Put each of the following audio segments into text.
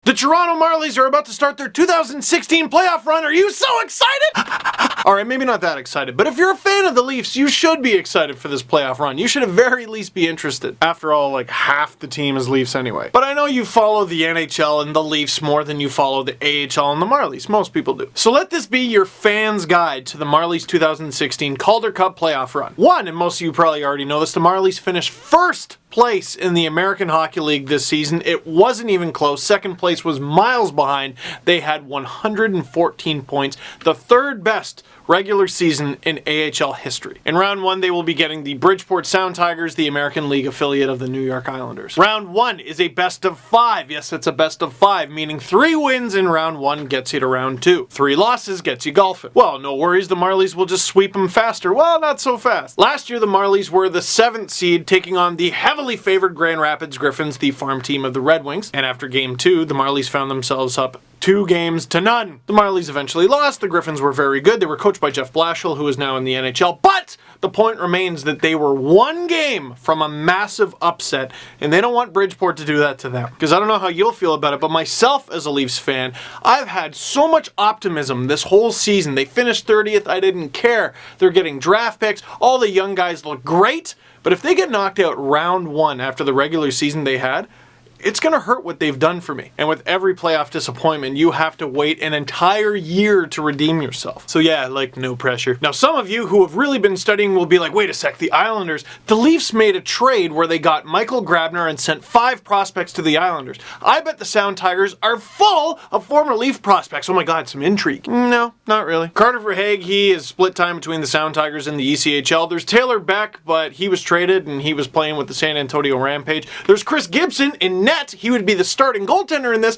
The Toronto Marlies are about to start their 2016 playoff run. Are you so excited? Alright, maybe not that excited, but if you're a fan of the Leafs, you should be excited for this playoff run. You should at very least be interested. After all, like half the team is Leafs anyway. But I know you follow the NHL and the Leafs more than you follow the AHL and the Marlies. Most people do. So let this be your fan's guide to the Marlies 2016 Calder Cup playoff run. One, and most of you probably already know this, the Marlies finished first place in the American Hockey League this season. It wasn't even close. Second place was miles behind. They had 114 points, the third best regular season in AHL history. In round one, they will be getting the Bridgeport Sound Tigers, the American League affiliate of the New York Islanders. Round one is a best of 5. Yes, it's a best of 5, meaning 3 wins in round one gets you to round 2. 3 losses gets you golfing. Well, no worries, the Marlies will just sweep them faster. Well, not so fast. Last year, the Marlies were the 7th seed, taking on the heavily favored Grand Rapids Griffins, the farm team of the Red Wings. And after game 2, the Marlies found themselves up 2 games to none. The Marlies eventually lost. The Griffins were very good. They were coached by Jeff Blashill, who is now in the NHL. But the point remains that they were 1 game from a massive upset, and they don't want Bridgeport to do that to them. Because I don't know how you'll feel about it, but myself as a Leafs fan, I've had so much optimism this whole season. They finished 30th. I didn't care. They're getting draft picks. All the young guys look great. But if they get knocked out round 1 after the regular season they had, it's going to hurt what they've done for me. And with every playoff disappointment, you have to wait an entire year to redeem yourself. So yeah, like, no pressure. Now, some of you who have really been studying will be like, wait a sec, the Islanders, the Leafs made a trade where they got Michael Grabner and sent 5 prospects to the Islanders. I bet the Sound Tigers are full of former Leaf prospects. Oh my God, some intrigue. No, not really. Carter Verhaeghe, he is split time between the Sound Tigers and the ECHL. There's Taylor Beck, but he was traded and he was playing with the San Antonio Rampage. There's Chris Gibson in net. He would be the starting goaltender in this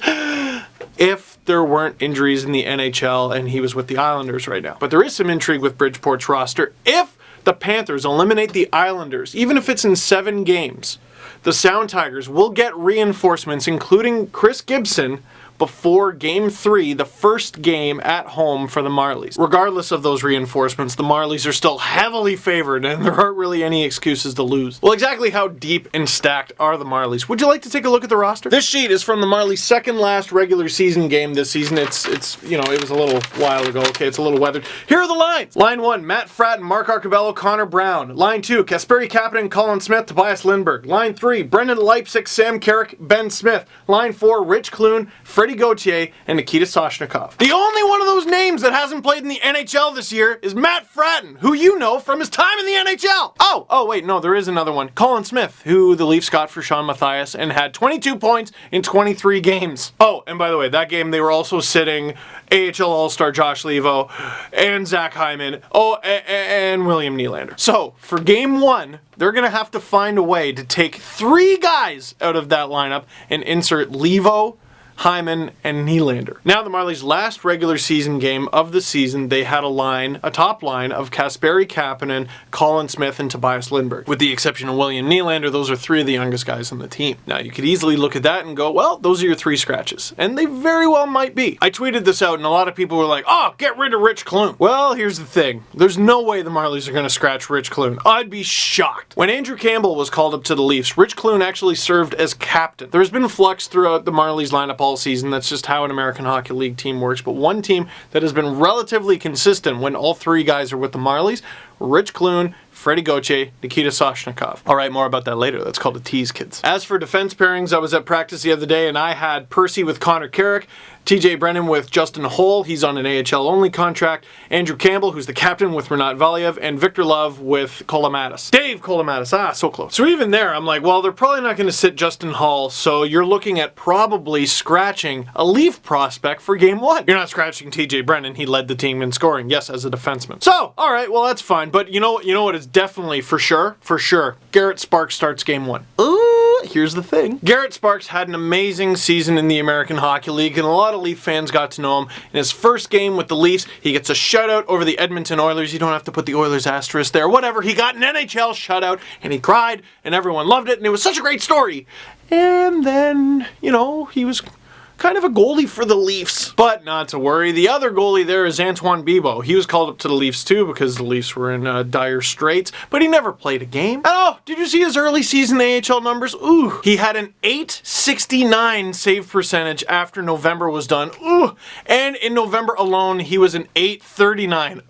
if there weren't injuries in the NHL and he was with the Islanders right now. But there is some intrigue with Bridgeport's roster. If the Panthers eliminate the Islanders, even if it's in 7 games, the Sound Tigers will get reinforcements, including Chris Gibson, before Game 3, the first game at home for the Marlies. Regardless of those reinforcements, the Marlies are still heavily favored, and there aren't really any excuses to lose. Well, exactly how deep and stacked are the Marlies? Would you like to take a look at the roster? This sheet is from the Marlies' second last regular season game this season. It's you know, it was a little while ago. Okay, it's a little weathered. Here are the lines. Line 1, Matt Fratton, Mark Arcabello, Connor Brown. Line 2, Kasperi Kapanen, Colin Smith, Tobias Lindberg. Line 3, Brendan Leipzig, Sam Carrick, Ben Smith. Line 4, Rich Clune, Freddie Gauthier, and Nikita Soshnikov. The only one of those names that hasn't played in the NHL this year is Matt Fratton, who you know from his time in the NHL. Oh wait, no, there is another one. Colin Smith, who the Leafs got for Sean Matthias and had 22 points in 23 games. Oh, and by the way, that game they were also sitting AHL All-Star Josh Levo and Zach Hyman, and William Nylander. So, for game 1, they're going to have to find a way to take 3 guys out of that lineup and insert Levo, Hyman, and Nylander. Now, the Marlies' last regular season game of the season, they had a top line of Kasperi Kapanen, Colin Smith, and Tobias Lindberg. With the exception of William Nylander, those are 3 of the youngest guys on the team. Now, you could easily look at that and go, well, those are your 3 scratches. And they very well might be. I tweeted this out, and a lot of people were like, oh, get rid of Rich Clune. Well, here's the thing. There's no way the Marlies are going to scratch Rich Clune. I'd be shocked. When Andrew Campbell was called up to the Leafs, Rich Clune actually served as captain. There's been flux throughout the Marlies lineup all season. That's just how an American Hockey League team works. But one team that has been relatively consistent when all 3 guys are with the Marlies, Rich Clune, Freddie Gauthier, Nikita Soshnikov. All right, more about that later. That's called a tease, kids. As for defense pairings, I was at practice the other day and I had Percy with Connor Carrick, TJ Brennan with Justin Holl, he's on an AHL-only contract, Andrew Campbell, who's the captain, with Renat Valiev, and Victor Love with Kolomatis. Dave Kolomatis, so close. So even there, I'm like, well, they're probably not going to sit Justin Holl, so you're looking at probably scratching a Leaf prospect for game 1. You're not scratching TJ Brennan, he led the team in scoring, yes, as a defenseman. So, all right, well, that's fine, but you know what is definitely for sure, Garrett Sparks starts game 1. Here's the thing. Garrett Sparks had an amazing season in the American Hockey League, and a lot of Leaf fans got to know him. In his first game with the Leafs, he gets a shutout over the Edmonton Oilers. You don't have to put the Oilers asterisk there. Whatever, he got an NHL shutout, and he cried, and everyone loved it, and it was such a great story. And then, he was kind of a goalie for the Leafs. But not to worry, the other goalie there is Antoine Bibeau. He was called up to the Leafs too because the Leafs were in dire straits, but he never played a game. And oh, did you see his early season AHL numbers? Ooh, he had an .869 save percentage after November was done. Ooh, and in November alone, he was an .839.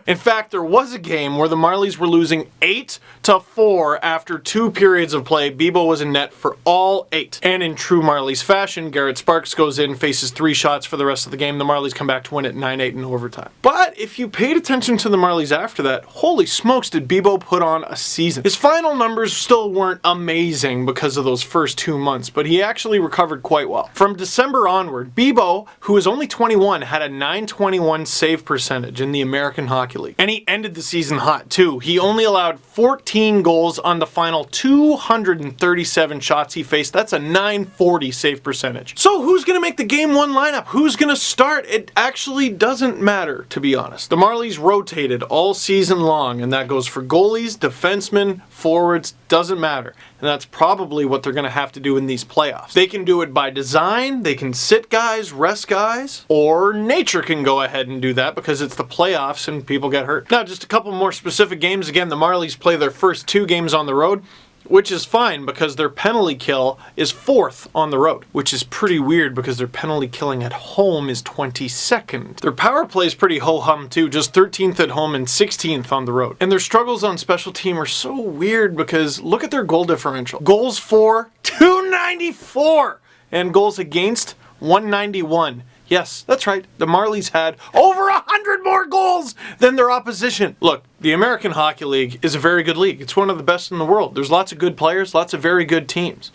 In fact, there was a game where the Marlies were losing 8-4 after 2 periods of play. Bibeau was in net for all 8. And in true Marlies fashion, Garrett Sparks goes in, faces 3 shots for the rest of the game. The Marlies come back to win it 9-8 in overtime. But if you paid attention to the Marlies after that, holy smokes did Bibeau put on a season. His final numbers still weren't amazing because of those first 2 months, but he actually recovered quite well. From December onward, Bibeau, who was only 21, had a .921 save percentage in the American Hockey League. And he ended the season hot too. He only allowed 14 goals on the final 237 shots he faced. That's a .940 save percentage. So who's going to make the Game 1 lineup? Who's going to start? It actually doesn't matter, to be honest. The Marlies rotated all season long, and that goes for goalies, defensemen, forwards, doesn't matter. And that's probably what they're going to have to do in these playoffs. They can do it by design, they can sit guys, rest guys, or nature can go ahead and do that because it's the playoffs and people get hurt. Now, just a couple more specific games. Again, the Marlies play their first 2 games on the road, which is fine because their penalty kill is 4th on the road, which is pretty weird because their penalty killing at home is 22nd. Their power play is pretty ho-hum too, just 13th at home and 16th on the road. And their struggles on special team are so weird because look at their goal differential. Goals for, 294! And goals against, 191. Yes, that's right. The Marlies had over 100 more goals than their opposition. Look, the American Hockey League is a very good league. It's one of the best in the world. There's lots of good players, lots of very good teams.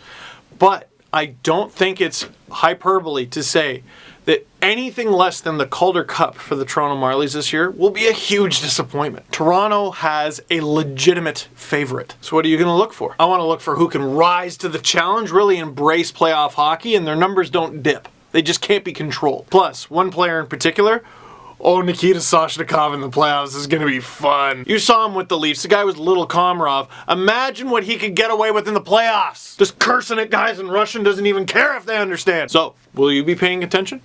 But I don't think it's hyperbole to say that anything less than the Calder Cup for the Toronto Marlies this year will be a huge disappointment. Toronto has a legitimate favorite. So what are you going to look for? I want to look for who can rise to the challenge, really embrace playoff hockey, and their numbers don't dip. They just can't be controlled. Plus, one player in particular, Nikita Soshnikov in the playoffs is going to be fun. You saw him with the Leafs. The guy was little Komarov. Imagine what he could get away with in the playoffs. Just cursing at guys in Russian, doesn't even care if they understand. So, will you be paying attention?